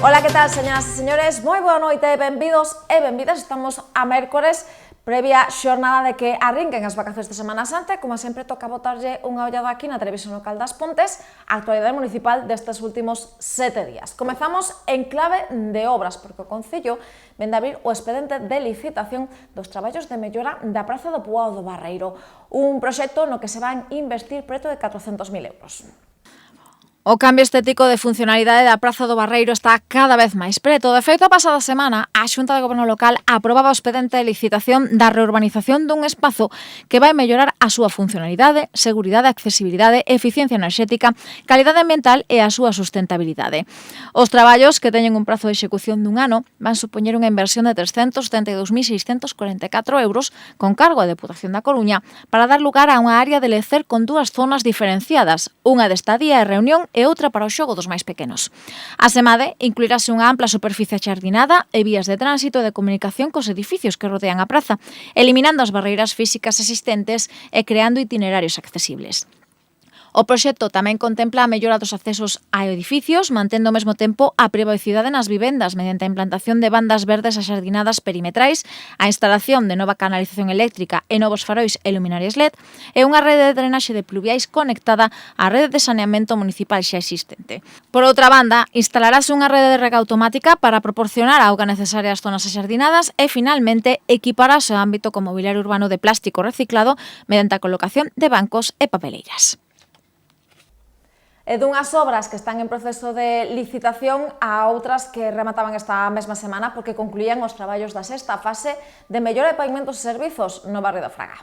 Ola, que tal, señoras e señores? Moi boa noite, benvidos e benvidas. Estamos a mércores, previa xornada de que arrinquen as vacacións de Semana Santa. Como sempre, toca botarlle unha ollada aquí na televisión local das Pontes, a actualidade municipal destes últimos 7 días. Comezamos en clave de obras, porque o Concello vende a abrir o expedente de licitación dos traballos de mellora da Praza do Poboado do Barreiro, un proxecto no que se van investir preto de 400.000 euros. O cambio estético de funcionalidade da Praza do Barreiro está cada vez máis preto. De feito, a pasada semana, a Xunta de Goberno Local aprobaba o expedente de licitación da reurbanización dun espazo que vai mellorar a súa funcionalidade, seguridade, accesibilidade, eficiencia enerxética, calidade ambiental e a súa sustentabilidade. Os traballos, que teñen un prazo de execución dun ano, van supoñer unha inversión de 372.644 euros con cargo á Deputación da Coruña para dar lugar a unha área de lecer con dúas zonas diferenciadas, unha de estadía e reunión e outra para o xogo dos máis pequenos. Asemade, incluirase unha ampla superficie axardinada e vías de tránsito e de comunicación cos edificios que rodean a praza, eliminando as barreiras físicas existentes e creando itinerarios accesibles. O proxecto tamén contempla a mellora dos accesos a edificios, mantendo ao mesmo tempo a privacidade nas vivendas mediante a implantación de bandas verdes axardinadas perimetrais, a instalación de nova canalización eléctrica e novos farois e luminarias LED e unha rede de drenaxe de pluviais conectada á rede de saneamento municipal xa existente. Por outra banda, instalarase unha rede de rega automática para proporcionar a auga necesaria ás zonas axardinadas e, finalmente, equiparase o ámbito con mobiliario urbano de plástico reciclado mediante a colocación de bancos e papeleiras. E dunhas obras que están en proceso de licitación a outras que remataban esta mesma semana porque concluían os traballos da sexta fase de mellora de pavimentos e servizos no barrio da Fraga.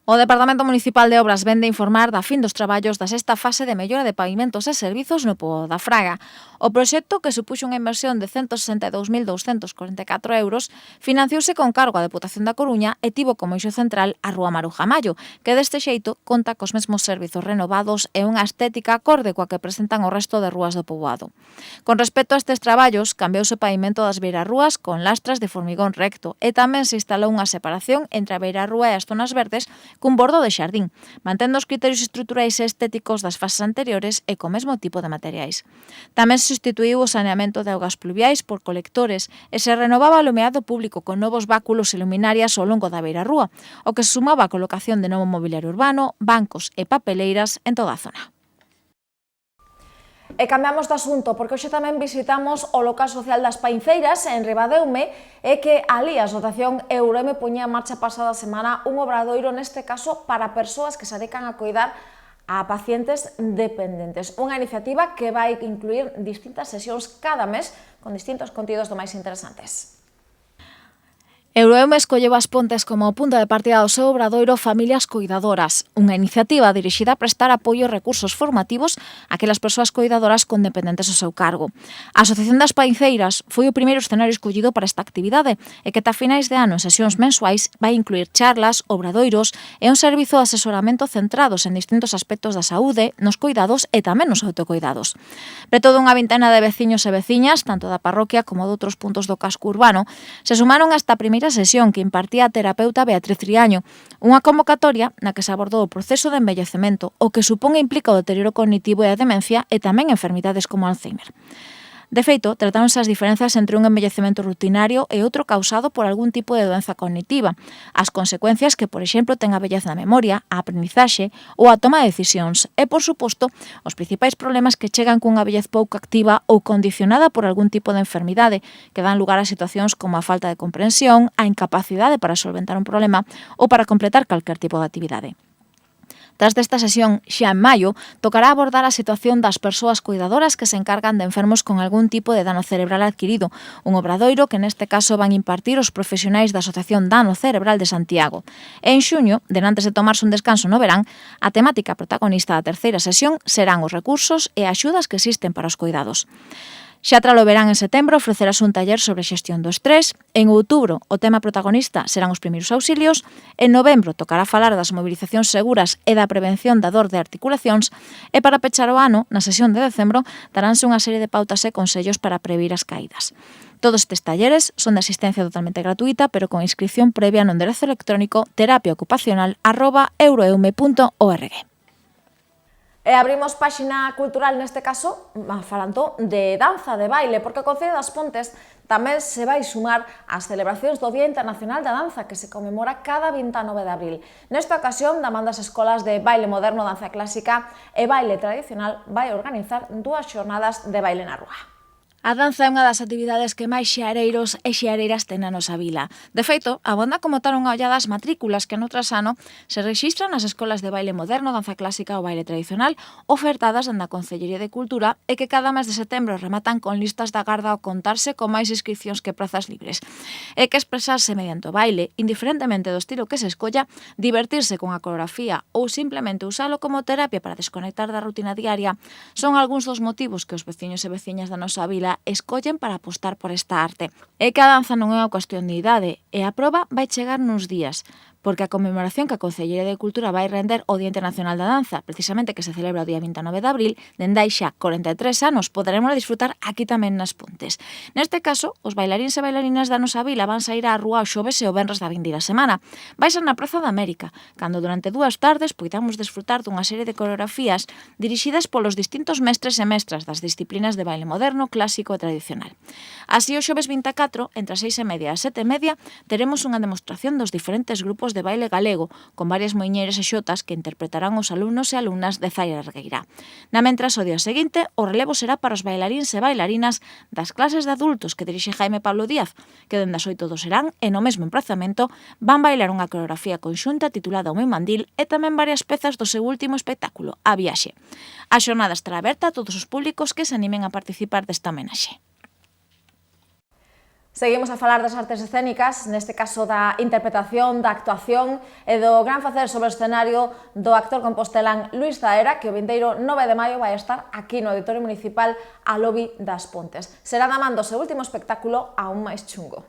O Departamento Municipal de Obras vende informar da fin dos traballos da sexta fase de mellora de pavimentos e servizos no Pobo da Fraga. O proxecto, que supuxo unha inversión de 162.244 euros, financiouse con cargo á Deputación da Coruña e tivo como eixo central a Rúa Maruja Mayo, que deste xeito conta cos mesmos servizos renovados e unha estética acorde coa que presentan o resto de rúas do poboado. Con respecto a estes traballos, cambiouse o pavimento das beirarrúas con lastras de formigón recto e tamén se instalou unha separación entre a beirarrúa e as zonas verdes cun bordo de xardín, mantendo os criterios estruturais e estéticos das fases anteriores e co mesmo tipo de materiais. Tamén se sustituiu o saneamento de augas pluviais por colectores e se renovaba o alumeado público con novos báculos e luminarias ao longo da beirarrúa, o que se sumaba a colocación de novo mobiliario urbano, bancos e papeleiras en toda a zona. E cambiamos de asunto, porque hoxe tamén visitamos o local social das Painceiras en Ribadeume e que ali a Asociación Eureme poñía en marcha pasada semana un obradoiro, neste caso para persoas que se dedican a coidar a pacientes dependentes. Unha iniciativa que vai incluir distintas sesións cada mes con distintos contidos do máis interesantes. Eureume escolleu as Pontes como punto de partida do seu obradoiro Familias Coidadoras, unha iniciativa dirixida a prestar apoio e recursos formativos a aquelas persoas coidadoras con dependentes ao seu cargo. A Asociación das Painceiras foi o primeiro escenario escollido para esta actividade e que ata finais de ano en sesións mensuais vai incluir charlas, obradoiros e un servizo de asesoramento centrados en distintos aspectos da saúde, nos coidados e tamén nos autocoidados. Preto dunha vintena de veciños e veciñas, tanto da parroquia como de outros puntos do casco urbano, se sumaron a esta primeira sesión que impartía a terapeuta Beatriz Riaño, unha convocatoria na que se abordou o proceso de envellecemento, o que supón e implica o deterioro cognitivo e a demencia e tamén enfermidades como Alzheimer. De feito, tratáronse as diferenzas entre un envellecemento rutinario e outro causado por algún tipo de doenza cognitiva, as consecuencias que, por exemplo, ten a vellez na memoria, a aprendizaxe ou a toma de decisións e, por suposto, os principais problemas que chegan cunha vellez pouco activa ou condicionada por algún tipo de enfermidade que dan lugar a situacións como a falta de comprensión, a incapacidade para solventar un problema ou para completar calquer tipo de actividade. Tras desta sesión, xa en maio, tocará abordar a situación das persoas coidadoras que se encargan de enfermos con algún tipo de dano cerebral adquirido, un obradoiro que neste caso van impartir os profesionais da Asociación Dano Cerebral de Santiago. E en xuño, denantes de tomarse un descanso no verán, a temática protagonista da terceira sesión serán os recursos e axudas que existen para os coidados. Xa tralo verán en setembro ofrecerase un taller sobre xestión do estrés, en outubro o tema protagonista serán os primeiros auxilios, en novembro tocará falar das mobilizacións seguras e da prevención da dor de articulacións e para pechar o ano, na sesión de decembro, daránse unha serie de pautas e consellos para previr as caídas. Todos estes talleres son de asistencia totalmente gratuita, pero con inscripción previa no enderezo electrónico terapiaocupacional@euroeume.org. E abrimos páxina cultural neste caso falando de danza, de baile, porque o Concello das Pontes tamén se vai sumar ás celebracións do Día Internacional da Danza que se conmemora cada 29 de abril. Nesta ocasión, da man das escolas de baile moderno, danza clásica e baile tradicional vai organizar 2 xornadas de baile na rúa. A danza é unha das actividades que máis xeareiros e xeareiras ten na nosa vila. De feito, abonda como tal unha ollada ás matrículas que no trasano se rexistran nas escolas de baile moderno, danza clásica ou baile tradicional ofertadas dende a Concellería de Cultura e que cada mes de setembro rematan con listas de agarda ao contarse con máis inscripcións que prazas libres. É que expresarse mediante o baile, indiferentemente do estilo que se escolla, divertirse con a coreografía ou simplemente usalo como terapia para desconectar da rutina diaria son algúns dos motivos que os veciños e veciñas da nosa vila escollen para apostar por esta arte. É que a danza non é unha cuestión de idade e a proba vai chegar nuns días, porque a conmemoración que a Concellería de Cultura vai render o Día Internacional da Danza, precisamente que se celebra o día 29 de abril, dende hai xa 43 anos, poderemos disfrutar aquí tamén nas Pontes. Neste caso, os bailaríns e bailarinas da nosa vila van sair á rúa o xoves e o venres da vindeira semana. Vai ser na Praza da América, cando durante 2 tardes poidamos desfrutar dunha serie de coreografías dirixidas polos distintos mestres e mestras das disciplinas de baile moderno, clásico e tradicional. Así, o xoves 24, entre as 6:30 e as 7:30, teremos unha demostración dos diferentes grupos de baile galego, con varias moiñeiras e xotas que interpretarán os alumnos e alumnas de Zaira Regueira. Na mentras, o día seguinte, o relevo será para os bailaríns e bailarinas das clases de adultos que dirixe Jaime Pablo Díaz, que dende as 8 do serán e no mesmo emprazamento van bailar unha coreografía conxunta titulada O meu mandil e tamén varias pezas do seu último espectáculo, A Viaxe. A xornada estará aberta a todos os públicos que se animen a participar desta homenaxe. Seguimos a falar das artes escénicas, neste caso da interpretación, da actuación e do gran facer sobre o escenario do actor compostelán Luís Zaera, que o vindeiro 9 de maio vai estar aquí no Auditorio Municipal a Lobi das Pontes. Será da man do seu último espectáculo Aún máis chungo.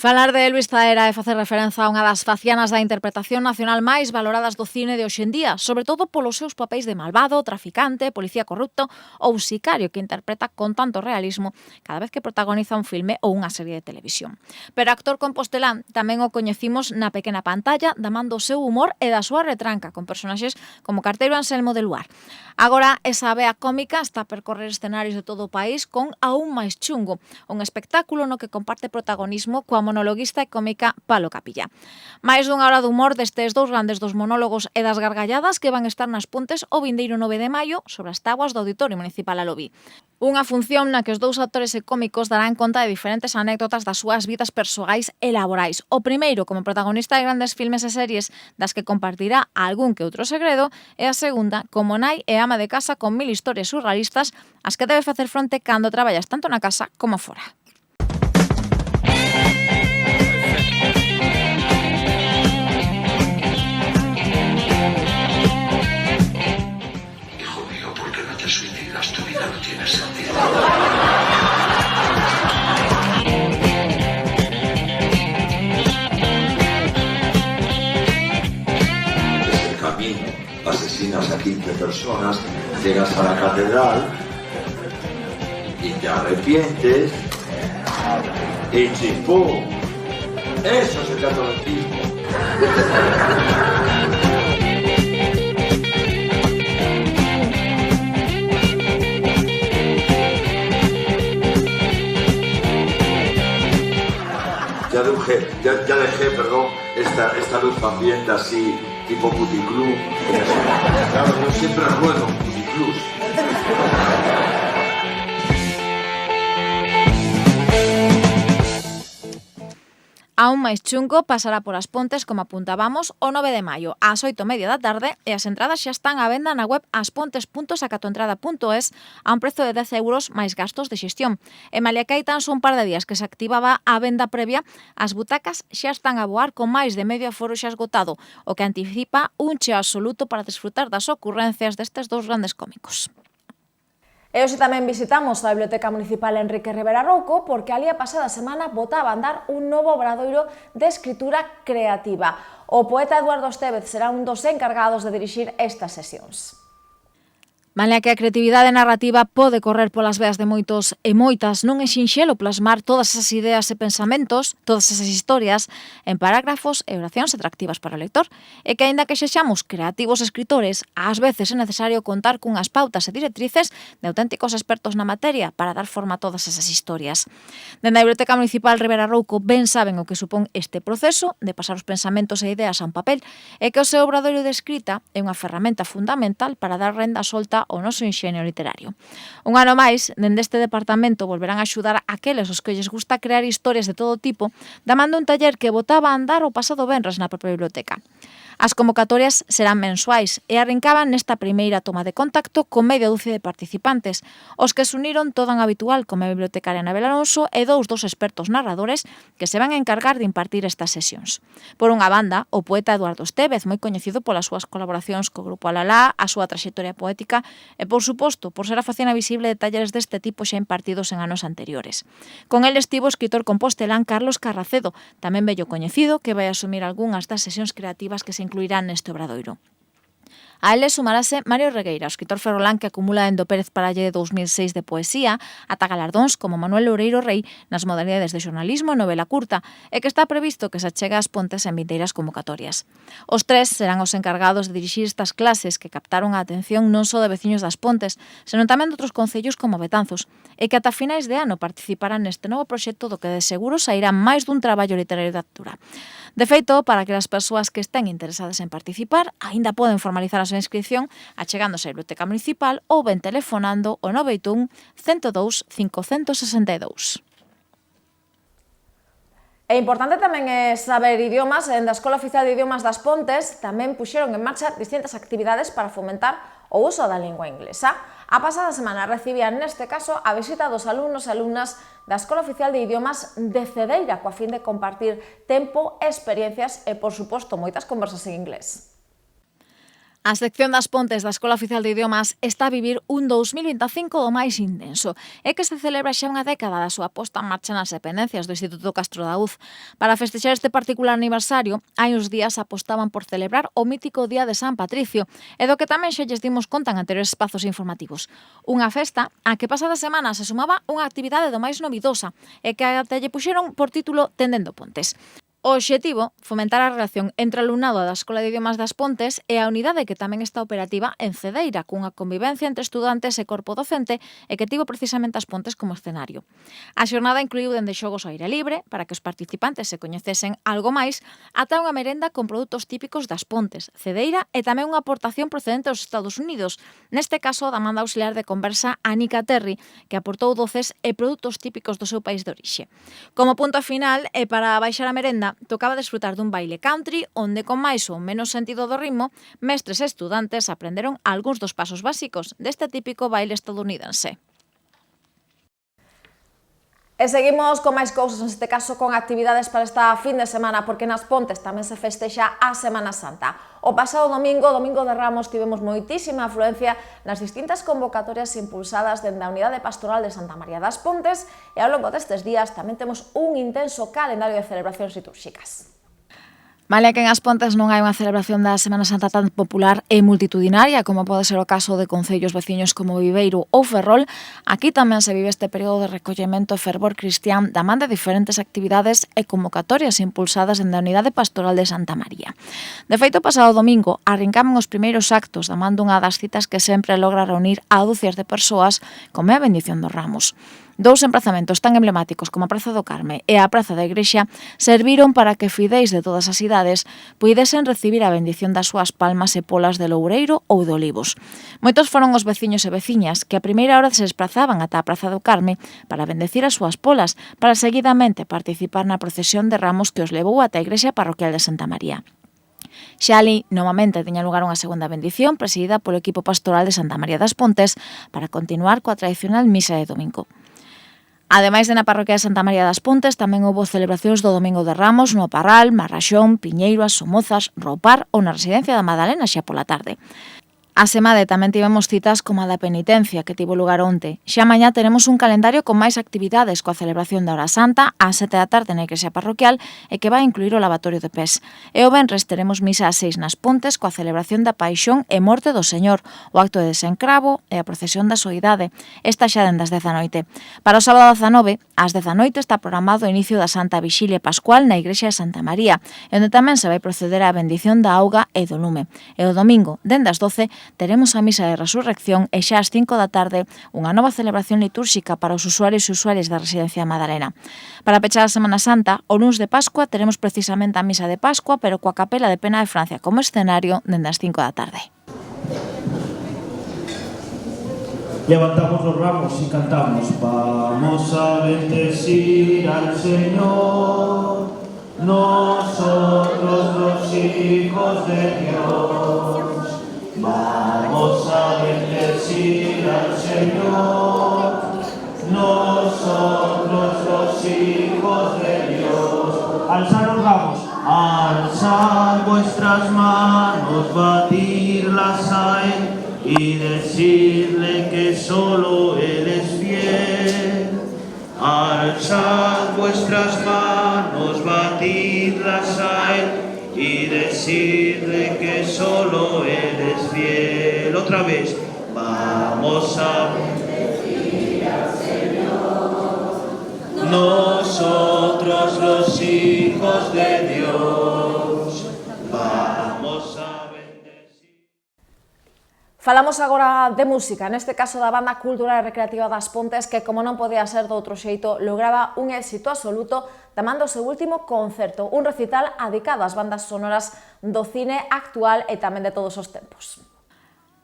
Falar de Luís Zaera é facer referencia a unha das facianas da interpretación nacional máis valoradas do cine de hoxe en día, sobre todo polos seus papéis de malvado, traficante, policía corrupto ou sicario que interpreta con tanto realismo cada vez que protagoniza un filme ou unha serie de televisión. Pero actor compostelán tamén o coñecimos na pequena pantalla da man do seu humor e da súa retranca con personaxes como Carteiro Anselmo de Luar. Agora, esa vea cómica está a percorrer escenarios de todo o país con Aún máis chungo, un espectáculo no que comparte protagonismo coa monologuista e cómica Palo Capilla. Máis dunha hora de humor destes 2 grandes dos monólogos e das gargalladas que van estar nas Pontes o vindeiro 9 de maio sobre as táboas do Auditorio Municipal a Lobi. Unha función na que os 2 actores e cómicos darán conta de diferentes anécdotas das súas vidas persoais e laborais. O primeiro como protagonista de grandes filmes e series das que compartirá algún que outro segredo e a segunda como nai e ama de casa con 1000 historias surrealistas as que debe facer fronte cando traballas tanto na casa como fora. Suicidas, tu vida no tiene sentido. Es el camino, asesinas a 15 personas, llegas a la catedral y te arrepientes y chimpú. Eso es el catolicismo. Ya dejé, esta luz ambiente así, tipo puticlub. Claro, yo siempre ruedo puticlub. Aún máis chungo pasará por as Pontes, como apuntábamos, o 9 de maio, ás 8:30 da tarde, e as entradas xa están á venda na web aspontes.sacatoentrada.es a un prezo de 10 euros máis gastos de xestión. E malia que hai tan só un par de días que se activaba a venda previa, as butacas xa están a voar con máis de medio aforo xa esgotado, o que anticipa un cheo absoluto para desfrutar das ocurrencias destes 2 grandes cómicos. E hoxe tamén visitamos a Biblioteca Municipal Enrique Rivera Rouco porque ali a pasada semana botaba a andar un novo obradoiro de escritura creativa. O poeta Eduardo Estévez será un dos encargados de dirixir estas sesións. Malia que a creatividade narrativa pode correr polas veas de moitos e moitas, non é sinxelo plasmar todas esas ideas e pensamentos, todas esas historias, en parágrafos e oracións atractivas para o lector, e que, aínda que sexamos creativos escritores, ás veces é necesario contar cunhas pautas e directrices de auténticos expertos na materia para dar forma a todas esas historias. Dende a Biblioteca Municipal Ribera Rouco ben saben o que supón este proceso de pasar os pensamentos e ideas a un papel, e que o seu obradoiro de escrita é unha ferramenta fundamental para dar renda solta o noso inxenio literario. Un ano máis, dende este departamento volverán a axudar aqueles os que lles gusta crear historias de todo tipo, damando un taller que botaba a andar o pasado venres na propia biblioteca. As convocatorias serán mensuais e arrincaban nesta primeira toma de contacto con media dúcia de participantes, os que se uniron todo en habitual como a bibliotecaria Anabel Alonso e dos expertos narradores que se van a encargar de impartir estas sesións. Por unha banda, o poeta Eduardo Estévez, moi coñecido polas súas colaboracións co grupo Alalá, a súa traxectoria poética e, por suposto, por ser a facina visible de talleres deste tipo xa impartidos en anos anteriores. Con el estivo o escritor compostelán Carlos Carracedo, tamén vello coñecido, que vai asumir algunhas das sesións creativas que se incluirán neste obradoiro. A ele sumarase Mario Regueira, o escritor ferrolán que acumula en do Pérez Paralle de 2006 de poesía, ata galardóns como Manuel Loureiro Rei nas modalidades de xornalismo e novela curta, e que está previsto que se achega ás Pontes en vindeiras convocatorias. Os tres serán os encargados de dirixir estas clases que captaron a atención non só de veciños das Pontes, senón tamén de outros concellos como Betanzos, e que ata finais de ano participarán neste novo proxecto do que de seguro sairá máis dun traballo literario de altura. De feito, para que as persoas que estén interesadas en participar aínda poden formalizar a súa inscripción achegándose á Biblioteca Municipal ou ben telefonando o 981 102 562. É importante tamén saber idiomas. En da Escola Oficial de Idiomas das Pontes tamén puxeron en marcha distintas actividades para fomentar o uso da lingua inglesa. A pasada semana recibían neste caso a visita dos alumnos e alumnas da Escola Oficial de Idiomas de Cedeira, coa fin de compartir tempo, experiencias e, por suposto, moitas conversas en inglés. A sección das Pontes da Escola Oficial de Idiomas está a vivir un 2025 do máis intenso, e que se celebra xa unha década da súa posta en marcha nas dependencias do Instituto Castro Daúz. Para festexar este particular aniversario, hai uns días apostaban por celebrar o mítico Día de San Patricio, e do que tamén xa lles dimos conta en anteriores espazos informativos. Unha festa a que pasada semana se sumaba unha actividade do máis novidosa, e que até lle puxeron por título Tendendo Pontes. O obxectivo, fomentar a relación entre o alumnado da Escola de Idiomas das Pontes e a unidade que tamén está operativa en Cedeira, cunha convivencia entre estudantes e corpo docente e que tivo precisamente as Pontes como escenario. A xornada incluiu dende xogos ao aire libre, para que os participantes se coñecesen algo máis, ata unha merenda con produtos típicos das Pontes, Cedeira e tamén unha aportación procedente dos Estados Unidos, neste caso da manda auxiliar de conversa Anica Terry, que aportou doces e produtos típicos do seu país de orixe. Como punto final, e para baixar a merenda, tocaba desfrutar dun baile country onde, con máis ou menos sentido do ritmo, mestres e estudantes aprenderon algúns dos pasos básicos deste típico baile estadounidense. E seguimos con máis cousas, neste caso con actividades para esta fin de semana, porque nas Pontes tamén se festexa a Semana Santa. O pasado domingo, Domingo de Ramos, tivemos moitísima afluencia nas distintas convocatorias impulsadas dende a Unidade Pastoral de Santa María das Pontes, e ao longo destes días tamén temos un intenso calendario de celebracións litúrxicas. Malia que en As Pontes non hai unha celebración da Semana Santa tan popular e multitudinaria como pode ser o caso de concellos veciños como Viveiro ou Ferrol, aquí tamén se vive este período de recollemento e fervor cristián da man de diferentes actividades e convocatorias impulsadas en da Unidade Pastoral de Santa María. De feito, pasado domingo, arrincaban os primeiros actos da man dunha das citas que sempre logra reunir a dúcias de persoas como é a bendición dos ramos. Dous emprazamentos tan emblemáticos como a Praza do Carme e a Praza da Igrexa serviron para que fidéis de todas as idades puidesen recibir a bendición das súas palmas e polas de Loureiro ou de Olivos. Moitos foron os veciños e veciñas que a primeira hora se desprazaban ata a Praza do Carme para bendecir as súas polas, para seguidamente participar na procesión de ramos que os levou ata a Igrexa Parroquial de Santa María. Xa ali, novamente, tiña lugar unha segunda bendición presidida polo equipo pastoral de Santa María das Pontes para continuar coa tradicional misa de domingo. Ademais de na parroquia de Santa María das Pontes, tamén houbo celebracións do Domingo de Ramos no Parral, Marraxón, Piñeiro, As Somozas, Roupar ou na residencia da Madalena xa pola tarde. A semade tamén tivemos citas como a da penitencia, que tivo lugar onte. Xa mañá teremos un calendario con máis actividades coa celebración da Hora Santa ás 7 da tarde na Igrexa Parroquial e que vai incluir o lavatorio de pés. E o venres teremos misa ás 6 nas Pontes coa celebración da Paixón e Morte do Señor, o acto de desencravo e a procesión da Soidade. Esta xa dende as 10 da noite. Para o sábado 19, ás 10 da noite está programado o inicio da Santa Vixilia Pascual na Igrexa de Santa María, e onde tamén se vai proceder á bendición da auga e do lume. E o domingo, dende as 12, teremos a misa de resurrección e xa ás 5 da tarde unha nova celebración litúrxica para os usuarios e usuarias da Residencia Madalena. Para pechar a Semana Santa, o luns de Pascua teremos precisamente a misa de Pascua, pero coa Capela de Pena de Francia como escenario dende as 5 da tarde. Levantamos los ramos y cantamos: vamos a bendecir al Señor, nosotros los hijos de Dios. Vamos a bendecir al Señor, nosotros los hijos de Dios. Alzad los ramos, alzad vuestras manos, batirlas a Él y decirle que solo Él es fiel. Alzad vuestras manos, batidlas a Él y decirle que solo Él es fiel. Otra vez, vamos a bendecir al Señor, nosotros los hijos de Dios, vamos a bendecir. Falamos agora de música, neste caso da Banda Cultural e Recreativa das Pontes, que, como non podía ser de outro xeito, lograba un éxito absoluto tamando o seu último concerto, un recital dedicado ás bandas sonoras do cine actual e tamén de todos os tempos.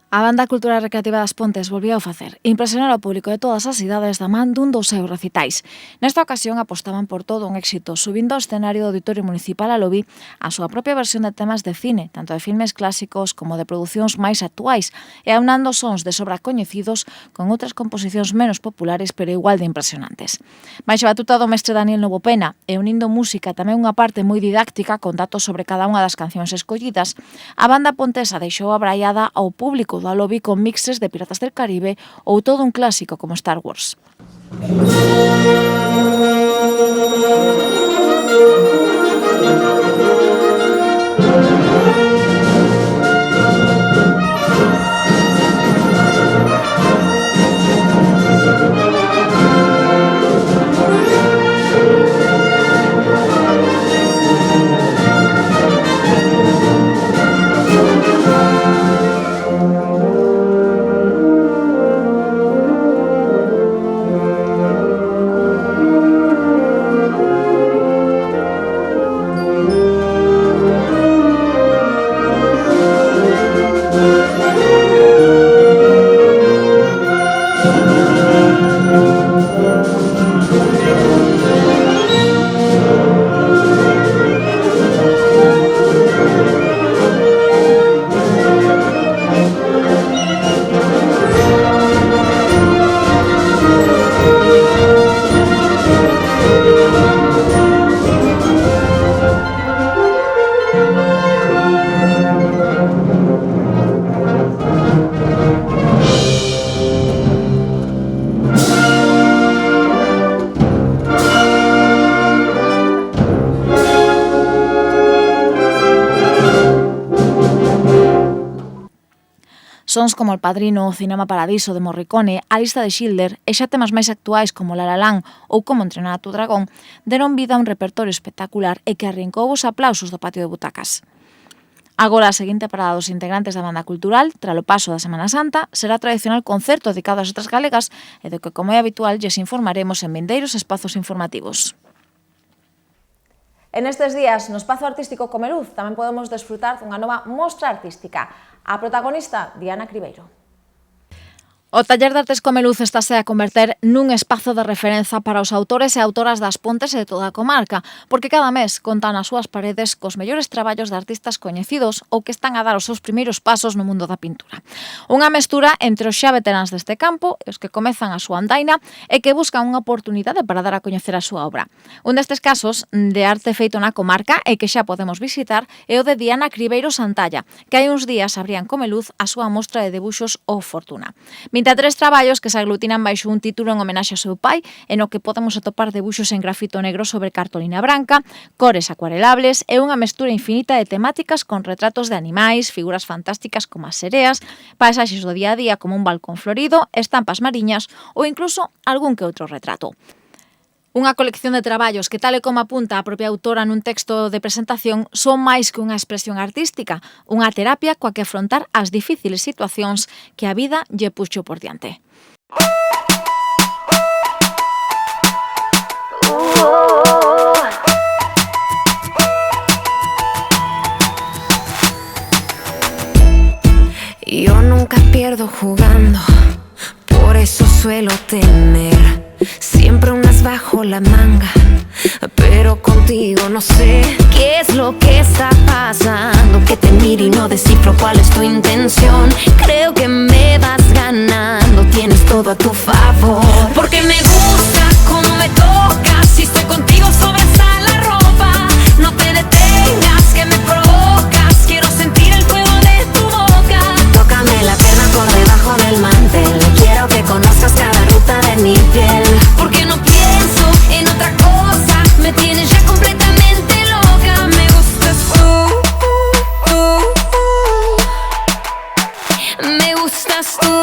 A Banda Cultural Recreativa das Pontes volvía a facer, impresionar ao público de todas as idades da man dun dos seus recitais. Nesta ocasión apostaban por todo un éxito, subindo ao escenario do Auditorio Municipal Aloví a súa propia versión de temas de cine, tanto de filmes clásicos como de producións máis actuais, e aunando sons de sobra coñecidos con outras composicións menos populares pero igual de impresionantes. Baixo a batuta do mestre Daniel Novopena e unindo música tamén unha parte moi didáctica con datos sobre cada unha das cancións escollidas, a banda pontesa deixou abraiada ao público do Aloví con mixes de Piratas del Caribe ou todo un clásico como Star Wars. Sons como El Padrino, Cinema Paradiso de Morricone, A lista de Schindler e xa temas máis actuais como La La Land ou Como entrenar a tu dragón deron vida a un repertorio espectacular e que arrincou os aplausos do patio de butacas. Agora, a seguinte parada dos integrantes da banda cultural, tralo paso da Semana Santa, será tradicional concerto dedicado ás outras galegas e do que, como é habitual, lles informaremos en vindeiros espazos informativos. En estes días, no Espazo Artístico Comeluz, tamén podemos desfrutar dunha nova mostra artística. A protagonista, Diana Cribeiro. O Taller de Artes Comeluz estáse a converter nun espazo de referenza para os autores e autoras das Pontes e de toda a comarca, porque cada mes contan nas súas paredes cos mellores traballos de artistas coñecidos ou que están a dar os seus primeiros pasos no mundo da pintura. Unha mestura entre os xa veteráns deste campo e os que comezan a súa andaina e que buscan unha oportunidade para dar a coñecer a súa obra. Un destes casos de arte feito na comarca e que xa podemos visitar é o de Diana Cribeiro Santalla, que hai uns días abrían Comeluz a súa mostra de debuxos O Fortuna. 23 traballos que se aglutinan baixo un título en homenaxe ao seu pai, en o que podemos atopar debuxos en grafito negro sobre cartolina branca, cores acuarelables e unha mestura infinita de temáticas con retratos de animais, figuras fantásticas como as sereas, paisaxes do día a día como un balcón florido, estampas mariñas ou incluso algún que outro retrato. Unha colección de traballos que, tal e como apunta a propia autora nun texto de presentación, son máis que unha expresión artística, unha terapia coa que afrontar as difíciles situacións que a vida lle puxo por diante. Yo nunca pierdo jugando, por eso suelo tener siempre un as bajo la manga, pero contigo no sé qué es lo que está pasando, que te miro y no descifro cuál es tu intención. Creo que me vas ganando, tienes todo a tu favor, porque me gusta cómo me tocas, si estoy contigo sobresale la ropa, no te detengas que me provocas, quiero sentir el fuego de tu boca, tócame la pierna por debajo del mantel, quiero que conozcas cada ruta de mi piel, porque no pienso en otra cosa, me tienes ya completamente loca, me gustas me gustas tú.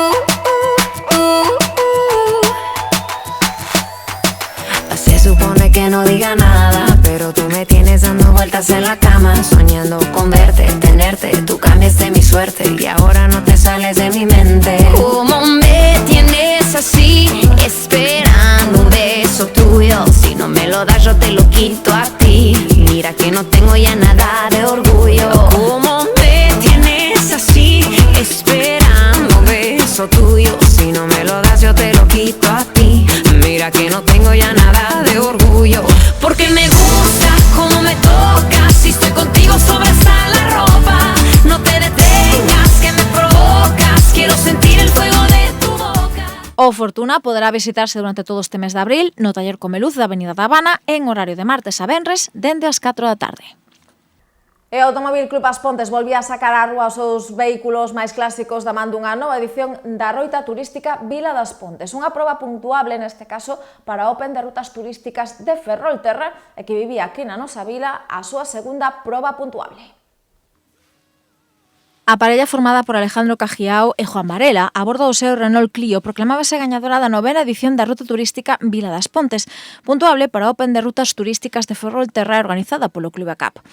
Se supone que no diga nada, pero tú me tienes dando vueltas en la cama, soñando con verte, tenerte, tú cambiaste mi suerte y ahora no te sales de mi mente. ¿Cómo me tienes así, esperando un beso tuyo? Si no me lo das yo te lo quito a ti, mira que no tengo ya nada de orgullo. ¿Cómo me tienes así, esperando un beso tuyo? Si no me lo das yo te lo quito a ti, mira que no tengo ya nada de orgullo, porque me gusta cómo me tocas, si estoy contigo sobresale la ropa, no te detengas que me provocas, quiero sentir el fuego de tu boca. O Fortuna poderá visitarse durante todo este mes de abril no Taller Comeluz da Avenida da Habana en horario de martes a venres dende as 4 da tarde. E o Automóvil Club As Pontes volvía a sacar á rúa os seus vehículos máis clásicos da man dunha nova edición da Roita Turística Vila das Pontes, unha proba puntuable neste caso para a Open de Rutas Turísticas de Ferrolterra e que vivía aquí na nosa vila a súa segunda proba puntuable. A parella formada por Alejandro Cajiao e Juan Varela a bordo do seu Renault Clio proclamábase gañadora da 9ª edición da Ruta Turística Vila das Pontes, puntuable para a Open de Rutas Turísticas de Ferrolterra organizada polo Club ACAP.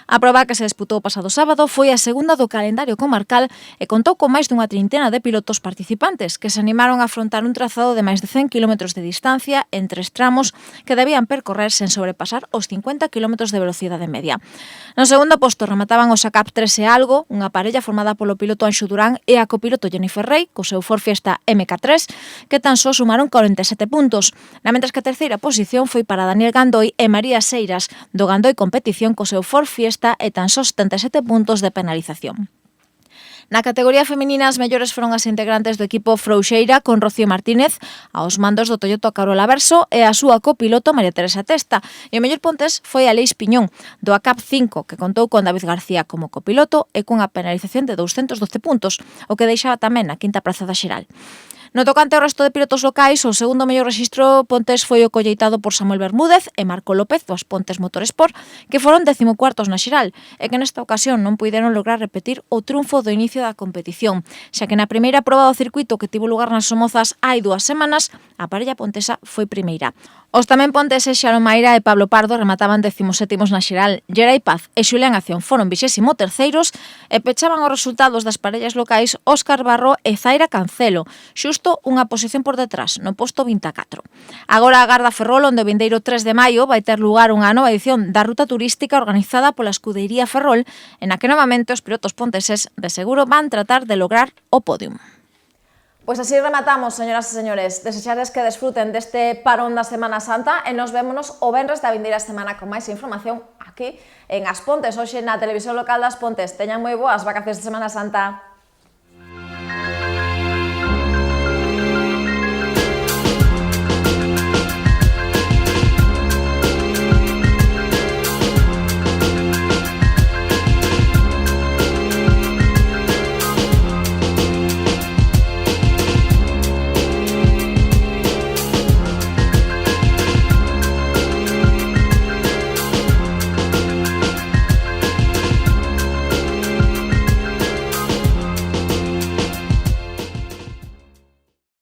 A proba que se disputou o pasado sábado foi a segunda do calendario comarcal e contou con máis dunha trintena de pilotos participantes que se animaron a afrontar un trazado de máis de 100 km de distancia en 3 tramos que debían percorrer sen sobrepasar os 50 km de velocidade media. No segundo posto remataban os ACAP 3 e algo, unha parella formada polo piloto Anxo Durán e a copiloto Jennifer Rey, co seu Ford Fiesta MK3, que tan só sumaron 47 puntos. Na mentres que a terceira posición foi para Daniel Gandoi e María Seiras, do Gandoi Competición co seu Ford Fiesta e tan só 77 puntos de penalización. Na categoría feminina, as mellores foron as integrantes do equipo Frouxeira con Rocío Martínez, aos mandos do Toyota Carola Verso e a súa copiloto María Teresa Testa. E o mellor pontes foi a Leis Piñón, do ACAP 5, que contou con David García como copiloto e cunha penalización de 212 puntos, o que deixaba tamén na quinta praza da xeral. No tocante ao resto de pilotos locais, o segundo mellor rexistro pontes foi o colleitado por Samuel Bermúdez e Marco López dos Pontes Motorsport, que foron 14º na xeral, e que nesta ocasión non puideron lograr repetir o triunfo do inicio da competición, xa que na primeira proba do circuito que tivo lugar nas Somozas hai 2 semanas, a parella pontesa foi primeira. Os tamén ponteses Xaron Maira e Pablo Pardo remataban 17º na xeral, Gerai Paz e Xulián Acción foron 23º e pechaban os resultados das parellas locais Óscar Barro e Zaira Cancelo, xusto unha posición por detrás, no posto 24. Agora a Garda Ferrol, onde o vindeiro 3 de maio vai ter lugar unha nova edición da ruta turística organizada pola Escudería Ferrol, en a que novamente os pilotos ponteses de seguro van tratar de lograr o podium. Pois así rematamos, señoras e señores. Desexades que desfruten deste parón da Semana Santa e nos vémonos o venres da vindeira semana con máis información aquí en As Pontes, hoxe na televisión local das Pontes. Teñan moi boas vacacións de Semana Santa.